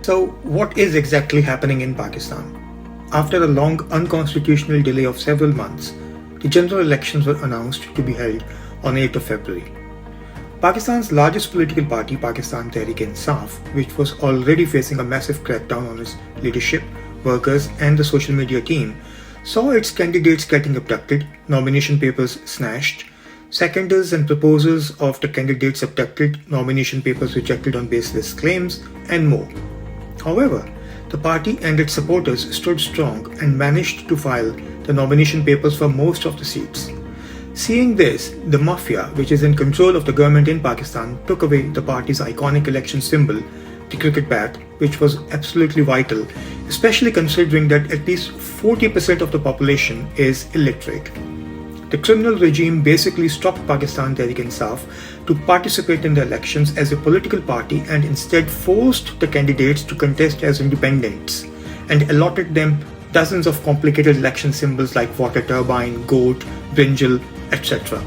So, what is exactly happening in Pakistan? After a long unconstitutional delay of several months, the general elections were announced to be held on 8th of February. Pakistan's largest political party, Pakistan Tehreek-e-Insaf, which was already facing a massive crackdown on its leadership, workers, and the social media team, saw its candidates getting abducted, nomination papers snatched, seconders and proposers of the candidates abducted, nomination papers rejected on baseless claims, and more. However, the party and its supporters stood strong and managed to file the nomination papers for most of the seats. Seeing this, the mafia, which is in control of the government in Pakistan, took away the party's iconic election symbol, the cricket bat, which was absolutely vital, especially considering that at least 40% of the population is illiterate. The criminal regime basically stopped Pakistan Tehreek-e-Insaf to participate in the elections as a political party and instead forced the candidates to contest as independents and allotted them dozens of complicated election symbols like water turbine, goat, brinjal, etc.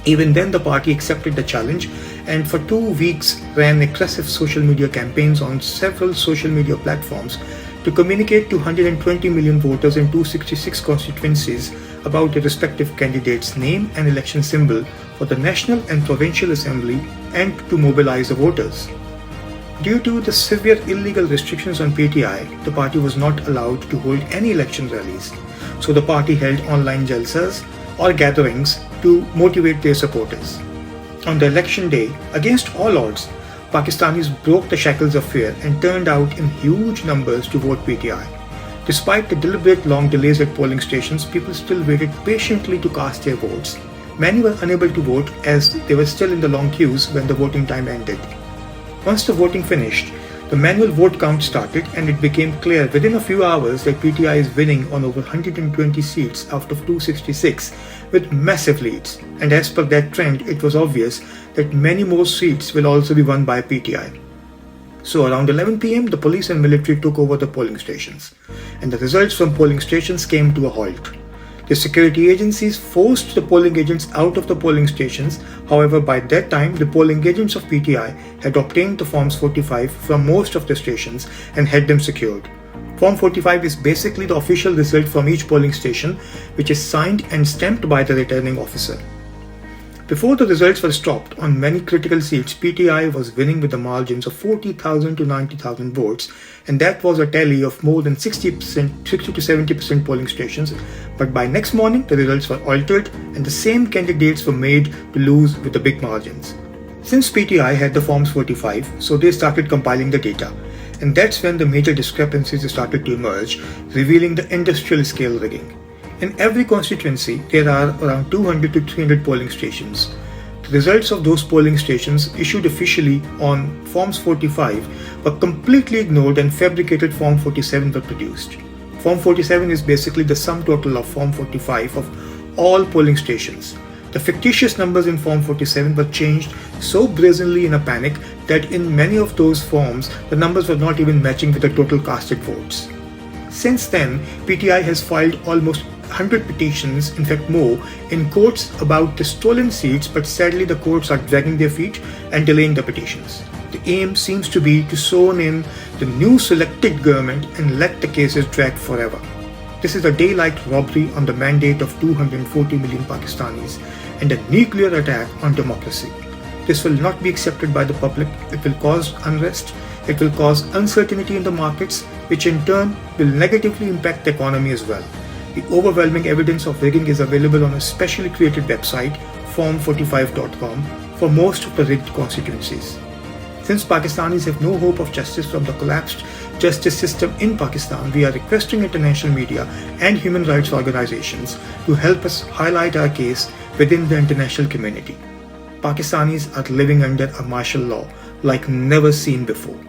Even then, the party accepted the challenge and for 2 weeks ran aggressive social media campaigns on several social media platforms to communicate to 120 million voters in 266 constituencies about the respective candidate's name and election symbol for the National and Provincial Assembly and to mobilize the voters. Due to the severe illegal restrictions on PTI, the party was not allowed to hold any election rallies, so the party held online jalsas or gatherings to motivate their supporters. On the election day, against all odds, Pakistanis broke the shackles of fear and turned out in huge numbers to vote PTI. Despite the deliberate long delays at polling stations, people still waited patiently to cast their votes. Many were unable to vote as they were still in the long queues when the voting time ended. Once the voting finished, the manual vote count started and it became clear within a few hours that PTI is winning on over 120 seats out of 266 with massive leads. And as per that trend, it was obvious that many more seats will also be won by PTI. So around 11 p.m., the police and military took over the polling stations, and the results from polling stations came to a halt. The security agencies forced the polling agents out of the polling stations. However, by that time, the polling agents of PTI had obtained the Forms 45 from most of the stations and had them secured. Form 45 is basically the official result from each polling station, which is signed and stamped by the returning officer. Before the results were stopped, on many critical seats, PTI was winning with the margins of 40,000 to 90,000 votes, and that was a tally of more than 60 to 70% polling stations. But by next morning, the results were altered, and the same candidates were made to lose with the big margins. Since PTI had the Forms 45, so they started compiling the data, and that's when the major discrepancies started to emerge, revealing the industrial scale rigging. In every constituency, there are around 200 to 300 polling stations. The results of those polling stations issued officially on Forms 45 were completely ignored and fabricated Form 47 were produced. Form 47 is basically the sum total of Form 45 of all polling stations. The fictitious numbers in Form 47 were changed so brazenly in a panic that in many of those forms, the numbers were not even matching with the total casted votes. Since then, PTI has filed almost 100 petitions, in fact more, in courts about the stolen seats, but sadly the courts are dragging their feet and delaying the petitions. The aim seems to be to zone in the new selected government and let the cases drag forever. This is a daylight robbery on the mandate of 240 million Pakistanis and a nuclear attack on democracy. This will not be accepted by the public. It will cause unrest. It will cause uncertainty in the markets, which in turn will negatively impact the economy as well. The overwhelming evidence of rigging is available on a specially created website, form45.com, for most of the rigged constituencies. Since Pakistanis have no hope of justice from the collapsed justice system in Pakistan, we are requesting international media and human rights organizations to help us highlight our case within the international community. Pakistanis are living under a martial law like never seen before.